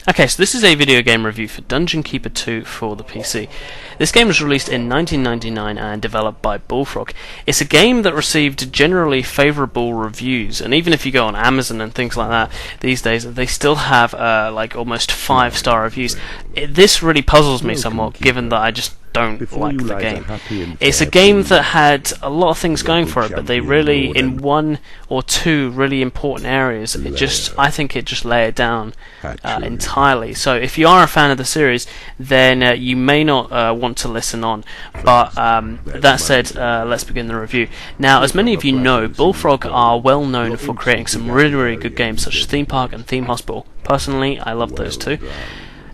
Okay, so this is a video game review for Dungeon Keeper 2 for the PC. This game was released in 1999 and developed by Bullfrog. It's a game that received generally favourable reviews, and even if you go on Amazon and things like that these days, they still have like almost 5-star reviews. This really puzzles me somewhat, given that I just don't like the game. It's a game that had a lot of things going for it, but they really, in one or two really important areas, I think it just lay it down entirely. So if you are a fan of the series, then you may not want to listen on. But that said, let's begin the review. Now, as many of you know, Bullfrog are well known for creating some really, really good games such as Theme Park and Theme Hospital. Personally, I love those two.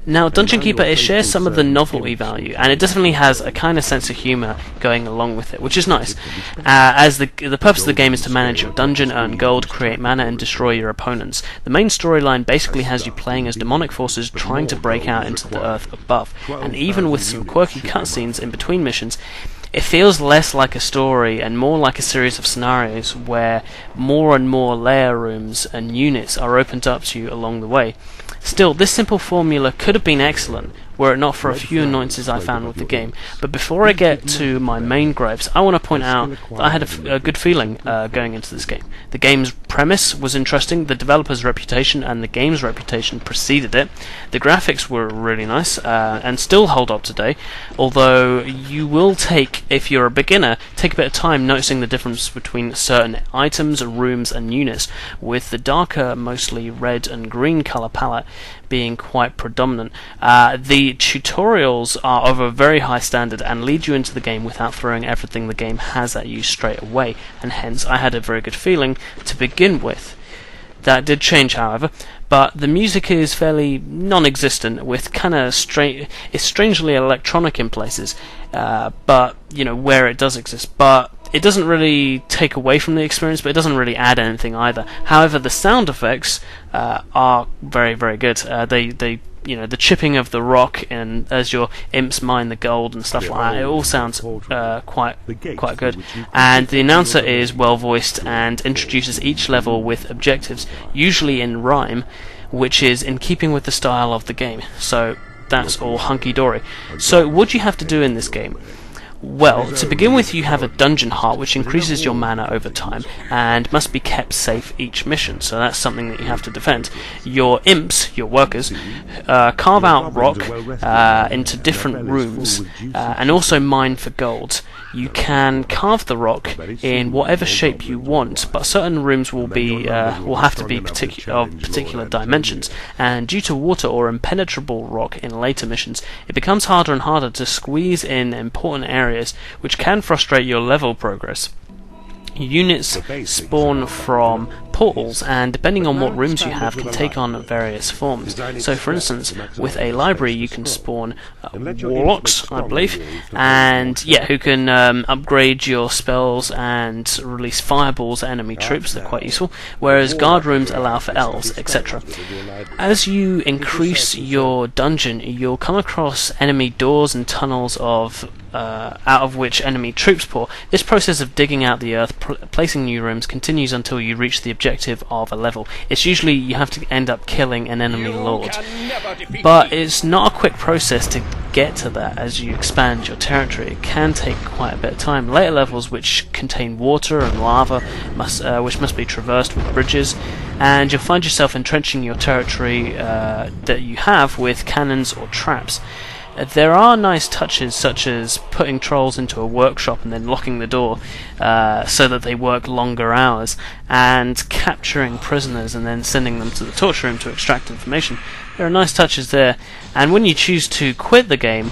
Now, Dungeon Keeper, it shares some of the novelty value, and it definitely has a kind of sense of humour going along with it, which is nice, as the purpose of the game is to manage your dungeon, earn gold, create mana, and destroy your opponents. The main storyline basically has you playing as demonic forces trying to break out into the earth above, and even with some quirky cutscenes in between missions, it feels less like a story and more like a series of scenarios where more and more layer rooms and units are opened up to you along the way. Still, this simple formula could have been excellent were it not for a few annoyances I found with the game. But before I get to my main gripes, I want to point out that I had a good feeling going into this game. The game's premise was interesting, the developer's reputation and the game's reputation preceded it. The graphics were really nice and still hold up today, although you will if you're a beginner, take a bit of time noticing the difference between certain items, rooms and units, with the darker, mostly red and green colour palette being quite predominant. The tutorials are of a very high standard and lead you into the game without throwing everything the game has at you straight away, and hence I had a very good feeling to begin with. That did change, however, but the music is fairly non-existent, with kind of it's strangely electronic in places, but you know where it does exist. But it doesn't really take away from the experience, but it doesn't really add anything either. However, the sound effects are very, very good. They the chipping of the rock and as your imps mine the gold and stuff like that, it all sounds quite good. And the announcer is well voiced and introduces each level with objectives, usually in rhyme, which is in keeping with the style of the game. So that's all hunky-dory. So what do you have to do in this game? Well, to begin with, you have a dungeon heart which increases your mana over time and must be kept safe each mission, so that's something that you have to defend. Your imps, your workers, carve out rock into different rooms and also mine for gold. You can carve the rock in whatever shape you want, but certain rooms will have to be of particular dimensions, and due to water or impenetrable rock in later missions, it becomes harder and harder to squeeze in important areas, which can frustrate your level progress. Units spawn from portals, and depending on what rooms you have, can take on various forms. So for instance, with a library you can spawn warlocks, I believe, and who can upgrade your spells and release fireballs at enemy troops. They're quite useful, whereas guard rooms allow for elves, etc. As you increase your dungeon, you'll come across enemy doors and tunnels out of which enemy troops pour. This process of digging out the earth, placing new rooms, continues until you reach the objective of a level. It's usually you have to end up killing an enemy lord, but it's not a quick process to get to that. As you expand your territory, it can take quite a bit of time. Later levels, which contain water and lava, which must be traversed with bridges, and you'll find yourself entrenching your territory that you have with cannons or traps. There are nice touches, such as putting trolls into a workshop and then locking the door so that they work longer hours, and capturing prisoners and then sending them to the torture room to extract information. There are nice touches there, and when you choose to quit the game,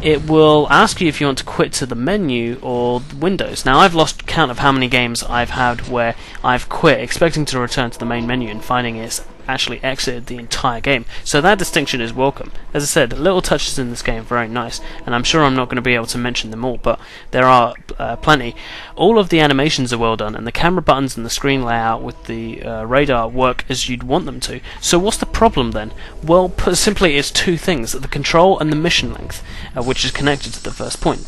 it will ask you if you want to quit to the menu or Windows. Now, I've lost count of how many games I've had where I've quit expecting to return to the main menu and finding it's actually exited the entire game. So that distinction is welcome. As I said, little touches in this game are very nice, and I'm sure I'm not going to be able to mention them all, but there are plenty. All of the animations are well done, and the camera buttons and the screen layout with the radar work as you'd want them to. So what's the problem then? Well, put simply, it's two things: the control and the mission length, which is connected to the first point.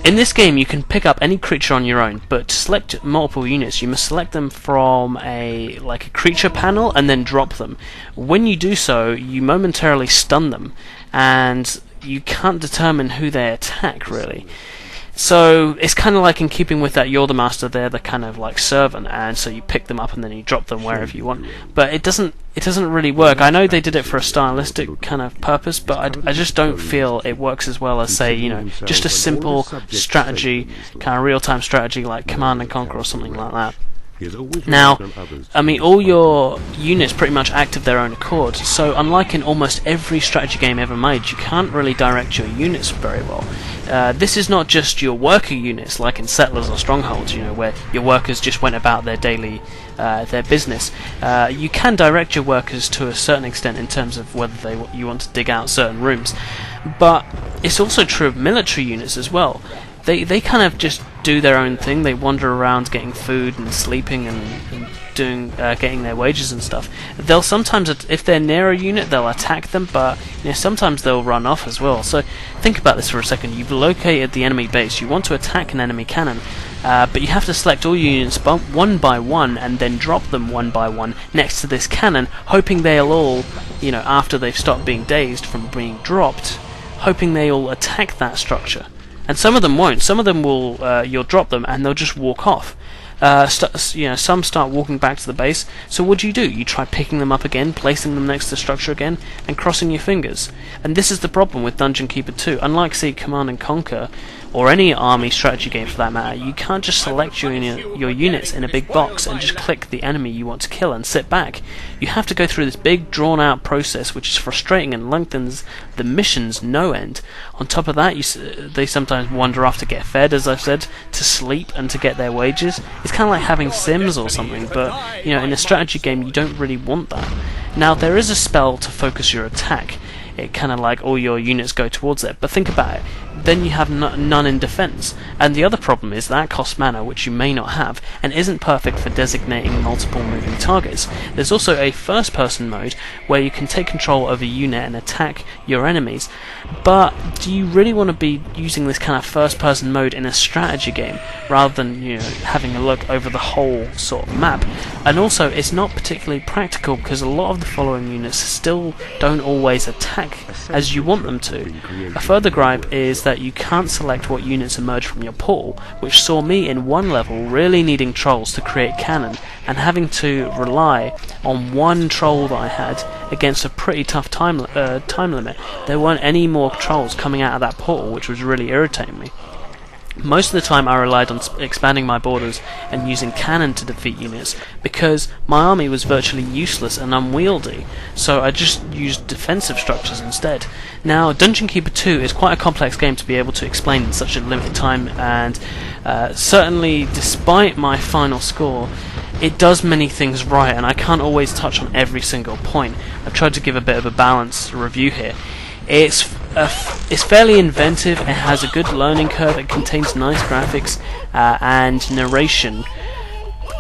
In this game, you can pick up any creature on your own, but to select multiple units, you must select them from a creature panel and then drop them. When you do so, you momentarily stun them, and you can't determine who they attack, really. So it's kind of like in keeping with that, you're the master, they're the kind of like servant, and so you pick them up and then you drop them wherever you want. But it doesn't really work. I know they did it for a stylistic kind of purpose, but I just don't feel it works as well as, say, just a simple strategy, kind of real-time strategy like Command and Conquer or something like that. Now, I mean, all your units pretty much act of their own accord, so unlike in almost every strategy game ever made, you can't really direct your units very well. This is not just your worker units, like in Settlers or Strongholds, where your workers just went about their daily, their business. You can direct your workers to a certain extent in terms of whether you want to dig out certain rooms, but it's also true of military units as well. They kind of just do their own thing. They wander around getting food and sleeping and doing getting their wages and stuff. They'll sometimes, if they're near a unit, they'll attack them, but sometimes they'll run off as well. So think about this for a second. You've located the enemy base. You want to attack an enemy cannon, but you have to select all units one by one and then drop them one by one next to this cannon, hoping they'll all, after they've stopped being dazed from being dropped, hoping they all attack that structure. And some of them won't. Some of them will. You'll drop them, and they'll just walk off. Some start walking back to the base. So what do? You try picking them up again, placing them next to the structure again, and crossing your fingers. And this is the problem with Dungeon Keeper 2. Unlike, say, Command and Conquer, or any army strategy game for that matter, you can't just select your units in a big box and just click the enemy you want to kill and sit back. You have to go through this big drawn-out process, which is frustrating and lengthens the missions no end. On top of that, they sometimes wander off to get fed, as I've said, to sleep and to get their wages. It's kind of like having Sims or something, but in a strategy game you don't really want that. Now, there is a spell to focus your attack. It kind of like all your units go towards it, but think about it. Then you have none in defense, and the other problem is that costs mana, which you may not have, and isn't perfect for designating multiple moving targets. There's also a first-person mode where you can take control of a unit and attack your enemies, but do you really want to be using this kind of first-person mode in a strategy game rather than having a look over the whole sort of map? And also, it's not particularly practical because a lot of the following units still don't always attack as you want them to. A further gripe is that you can't select what units emerge from your portal, which saw me in one level really needing trolls to create cannon and having to rely on one troll that I had against a pretty tough time limit. There weren't any more trolls coming out of that portal, which was really irritating me. Most of the time I relied on expanding my borders and using cannon to defeat units because my army was virtually useless and unwieldy, so I just used defensive structures instead. Now, Dungeon Keeper 2 is quite a complex game to be able to explain in such a limited time, and certainly despite my final score, it does many things right, and I can't always touch on every single point. I've tried to give a bit of a balanced review here. It's fairly inventive, it has a good learning curve, it contains nice graphics and narration,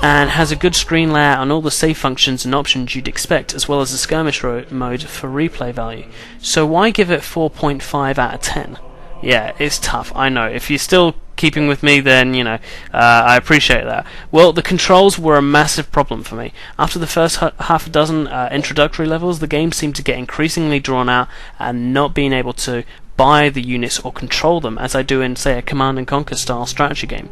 and has a good screen layout and all the save functions and options you'd expect, as well as a skirmish mode for replay value. So why give it 4.5 out of 10? Yeah, it's tough, I know. If you're still keeping with me, then, I appreciate that. Well, the controls were a massive problem for me. After the first half a dozen introductory levels, the game seemed to get increasingly drawn out and not being able to buy the units or control them as I do in, say, a Command and Conquer style strategy game.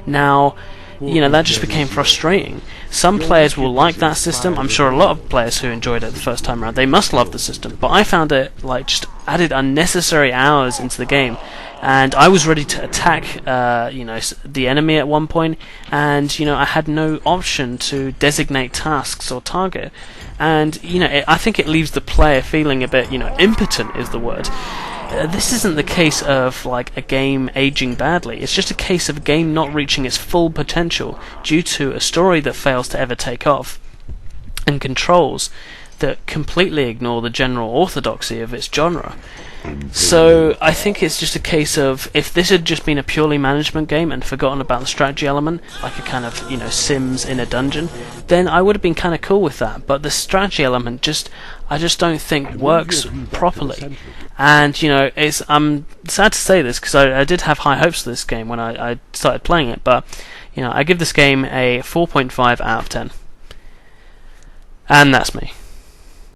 Now, that just became frustrating. Some players will like that system. I'm sure a lot of players who enjoyed it the first time around, they must love the system. But I found it just added unnecessary hours into the game. And I was ready to attack, the enemy at one point, and I had no option to designate tasks or target. And I think it leaves the player feeling a bit, impotent is the word. This isn't the case of a game aging badly. It's just a case of a game not reaching its full potential due to a story that fails to ever take off, and controls that completely ignore the general orthodoxy of its genre. So I think it's just a case of, if this had just been a purely management game and forgotten about the strategy element, like a kind of, Sims in a dungeon, then I would have been kind of cool with that. But the strategy element I just don't think works properly. And I'm sad to say this, because I did have high hopes for this game when I started playing it, but I give this game a 4.5 out of 10. And that's me.